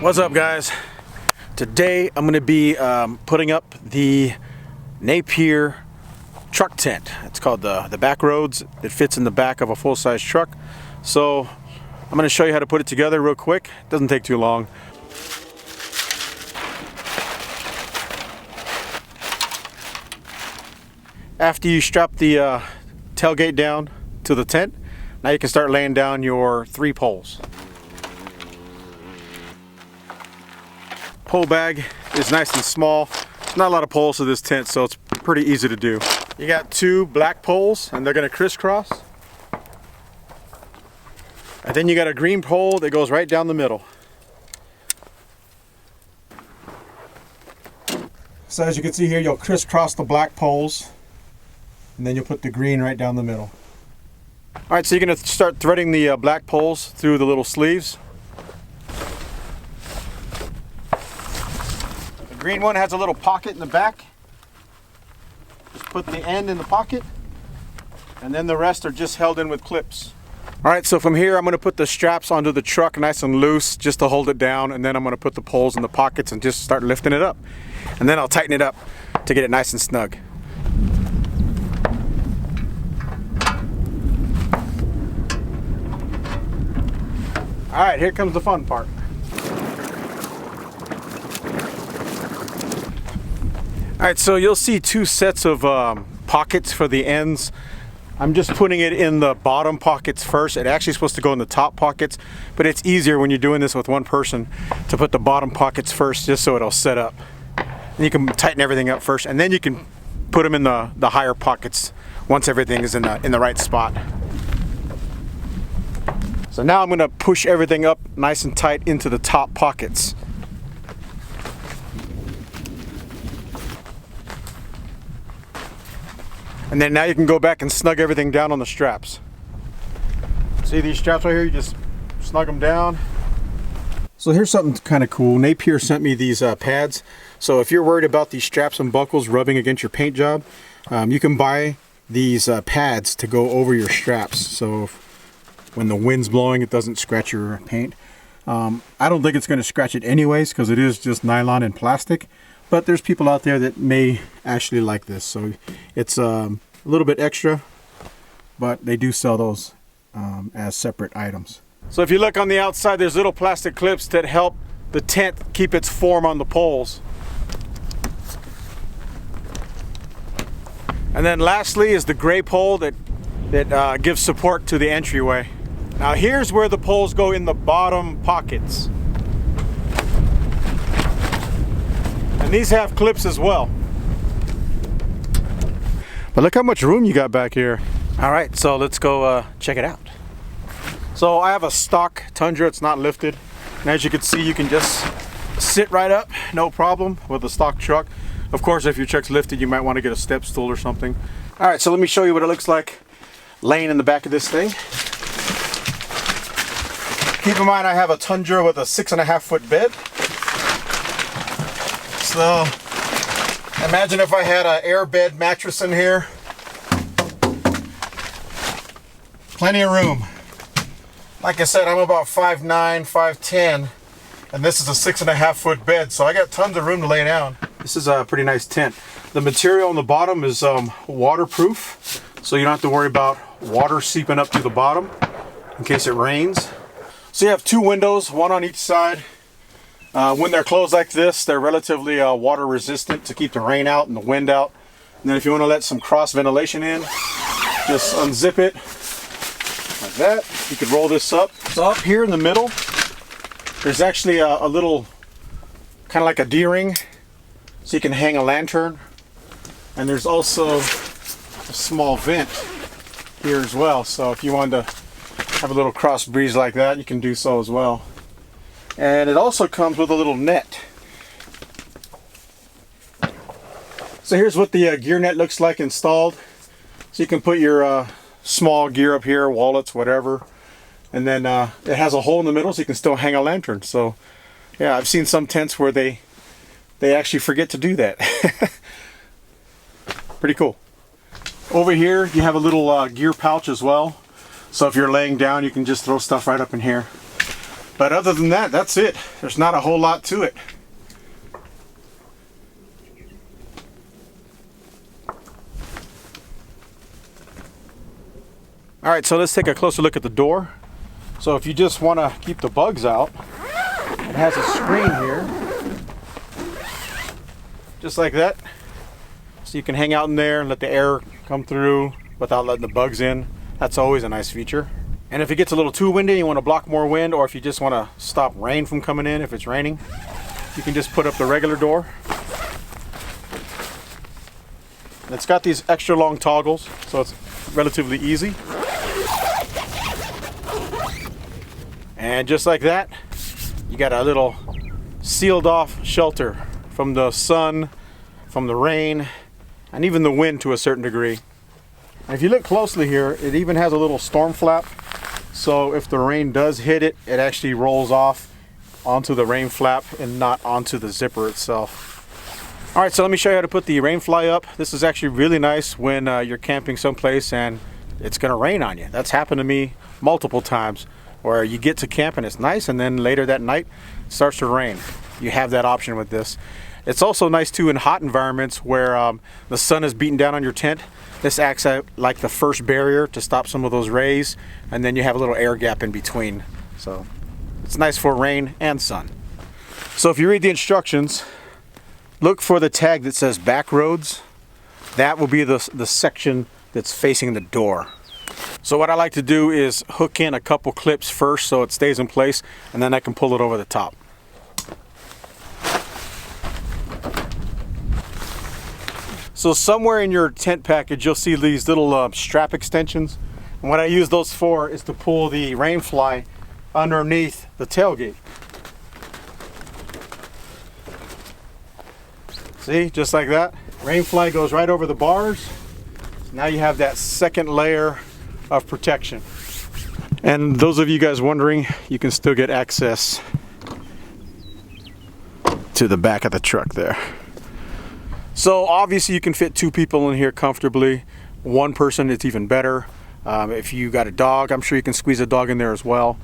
What's up, guys? Today I'm going to be putting up the Napier truck tent. It's called the back roads. It fits in the back of a full-size truck. So I'm going to show you how to put it together real quick. It doesn't take too long. After you strap the tailgate down to the tent, now you can start laying down your 3 poles. Pole bag is nice and small. There's not a lot of poles to this tent, so it's pretty easy to do. You got 2 black poles, and they're going to crisscross. And then you got a green pole that goes right down the middle. So as you can see here, you'll crisscross the black poles, and then you'll put the green right down the middle. Alright, so you're going to start threading the black poles through the little sleeves. The green one has a little pocket in the back. Just put the end in the pocket, and then the rest are just held in with clips. Alright, so from here I'm going to put the straps onto the truck nice and loose just to hold it down, and then I'm going to put the poles in the pockets and just start lifting it up. And then I'll tighten it up to get it nice and snug. Alright, here comes the fun part. Alright, so you'll see 2 sets of pockets for the ends. I'm just putting it in the bottom pockets first. It's actually supposed to go in the top pockets, but it's easier when you're doing this with one person to put the bottom pockets first, just so it'll set up. And you can tighten everything up first, and then you can put them in the higher pockets once everything is in the right spot. So now I'm going to push everything up nice and tight into the top pockets. And then now you can go back and snug everything down on the straps. See these straps right here? You just snug them down. So here's something kind of cool. Napier sent me these pads. So if you're worried about these straps and buckles rubbing against your paint job, you can buy these pads to go over your straps. So when the wind's blowing, it doesn't scratch your paint. I don't think it's going to scratch it anyways, because it is just nylon and plastic. But there's people out there that may actually like this. So it's a little bit extra, but they do sell those as separate items. So if you look on the outside, there's little plastic clips that help the tent keep its form on the poles. And then lastly is the gray pole that gives support to the entryway. Now here's where the poles go in the bottom pockets. And these have clips as well. But look how much room you got back here. Alright, so let's go check it out. So I have a stock Tundra, it's not lifted. And as you can see, you can just sit right up, no problem, with a stock truck. Of course, if your truck's lifted, you might want to get a step stool or something. Alright, so let me show you what it looks like laying in the back of this thing. Keep in mind I have a Tundra with a 6.5-foot bed. So imagine if I had an air bed mattress in here. Plenty of room. Like I said, I'm about 5'9", 5'10", and this is a 6.5-foot bed, so I got tons of room to lay down. This is a pretty nice tent. The material on the bottom is waterproof, so you don't have to worry about water seeping up to the bottom in case it rains. So you have 2 windows, one on each side. When they're closed like this, they're relatively water resistant to keep the rain out and the wind out. And then if you want to let some cross ventilation in, just unzip it like that. You could roll this up. So up here in the middle, there's actually a little, kind of like a D-ring, so you can hang a lantern. And there's also a small vent here as well. So if you wanted to have a little cross breeze like that, you can do so as well. And it also comes with a little net. So here's what the gear net looks like installed. So you can put your small gear up here, wallets, whatever. And then it has a hole in the middle so you can still hang a lantern. So yeah, I've seen some tents where they actually forget to do that. Pretty cool. Over here you have a little gear pouch as well. So if you're laying down, you can just throw stuff right up in here. But other than that, that's it. There's not a whole lot to it. All right, so let's take a closer look at the door. So if you just want to keep the bugs out, it has a screen here, just like that. So you can hang out in there and let the air come through without letting the bugs in. That's always a nice feature. And if it gets a little too windy, you want to block more wind, or if you just want to stop rain from coming in if it's raining, you can just put up the regular door. And it's got these extra long toggles, so it's relatively easy. And just like that, you got a little sealed off shelter from the sun, from the rain, and even the wind to a certain degree. And if you look closely here, it even has a little storm flap. So if the rain does hit it, it actually rolls off onto the rain flap and not onto the zipper itself. All right, so let me show you how to put the rain fly up. This is actually really nice when you're camping someplace and it's gonna rain on you. That's happened to me multiple times, where you get to camp and it's nice, and then later that night it starts to rain. You have that option with this. It's also nice too in hot environments where the sun is beating down on your tent. This acts like the first barrier to stop some of those rays, and then you have a little air gap in between. So it's nice for rain and sun. So if you read the instructions, look for the tag that says back roads. That will be the section that's facing the door. So what I like to do is hook in a couple clips first so it stays in place, and then I can pull it over the top. So somewhere in your tent package you'll see these little strap extensions, and what I use those for is to pull the rain fly underneath the tailgate. See, just like that. Rain fly goes right over the bars. Now you have that second layer of protection. And those of you guys wondering, you can still get access to the back of the truck there. So obviously you can fit 2 people in here comfortably. 1 person, it's even better. If you got a dog, I'm sure you can squeeze a dog in there as well.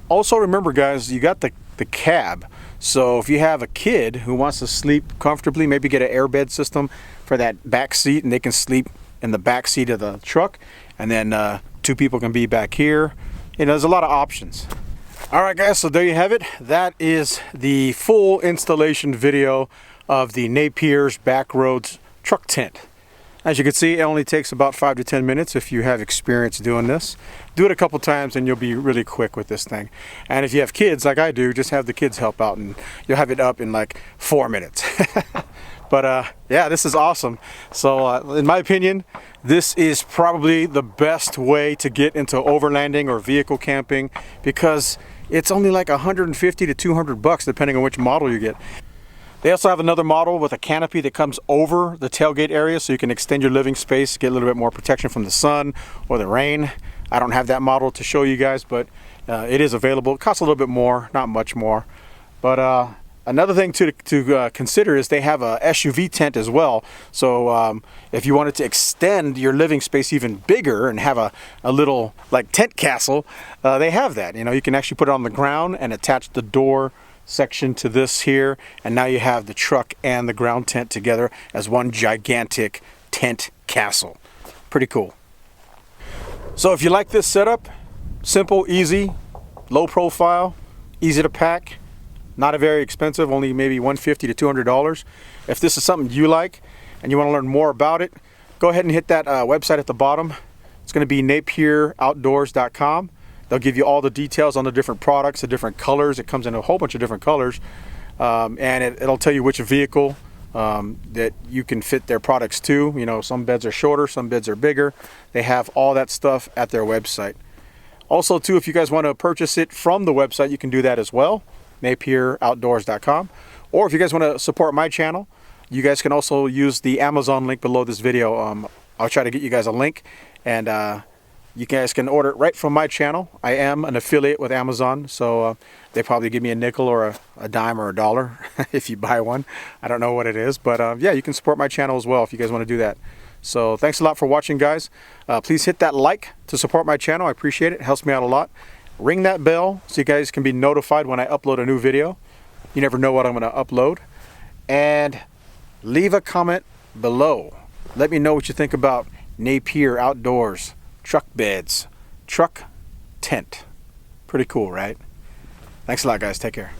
Also remember guys, you got the cab. So if you have a kid who wants to sleep comfortably, maybe get an airbed system for that back seat, and they can sleep in the back seat of the truck, and then 2 people can be back here. You know, there's a lot of options. All right guys, so there you have it. That is the full installation video of the Napier's Backroads truck tent. As you can see, it only takes about 5 to 10 minutes if you have experience doing this. Do it a couple times and you'll be really quick with this thing. And if you have kids like I do, just have the kids help out and you'll have it up in like 4 minutes. But yeah, this is awesome. So in my opinion, this is probably the best way to get into overlanding or vehicle camping, because it's only like 150 to 200 bucks depending on which model you get. They also have another model with a canopy that comes over the tailgate area, so you can extend your living space, get a little bit more protection from the sun or the rain. I don't have that model to show you guys, but it is available. It costs a little bit more, not much more. But another thing to consider is they have a SUV tent as well. So if you wanted to extend your living space even bigger and have a little like tent castle, they have that. You know, you can actually put it on the ground and attach the door section to this here, and now you have the truck and the ground tent together as one gigantic tent castle. Pretty cool. So if you like this setup, simple, easy, low profile, easy to pack, not a very expensive, only maybe $150 to $200. If this is something you like and you want to learn more about it, go ahead and hit that website at the bottom. It's going to be napieroutdoors.com. They'll give you all the details on the different products, the different colors. It comes in a whole bunch of different colors. And it'll tell you which vehicle that you can fit their products to. You know, some beds are shorter, some beds are bigger. They have all that stuff at their website. Also too, if you guys want to purchase it from the website, you can do that as well, napieroutdoors.com. Or if you guys want to support my channel, you guys can also use the Amazon link below this video. I'll try to get you guys a link, and you guys can order it right from my channel. I am an affiliate with Amazon, so they probably give me a nickel or a dime or a dollar if you buy one. I don't know what it is, but yeah, you can support my channel as well if you guys want to do that. So thanks a lot for watching, guys. Please hit that like to support my channel. I appreciate it. It helps me out a lot. ring that bell so you guys can be notified when I upload a new video. You never know what I'm going to upload. And leave a comment below. Let me know what you think about Napier Outdoors truck beds, truck tent. Pretty cool, right? Thanks a lot, guys. Take care.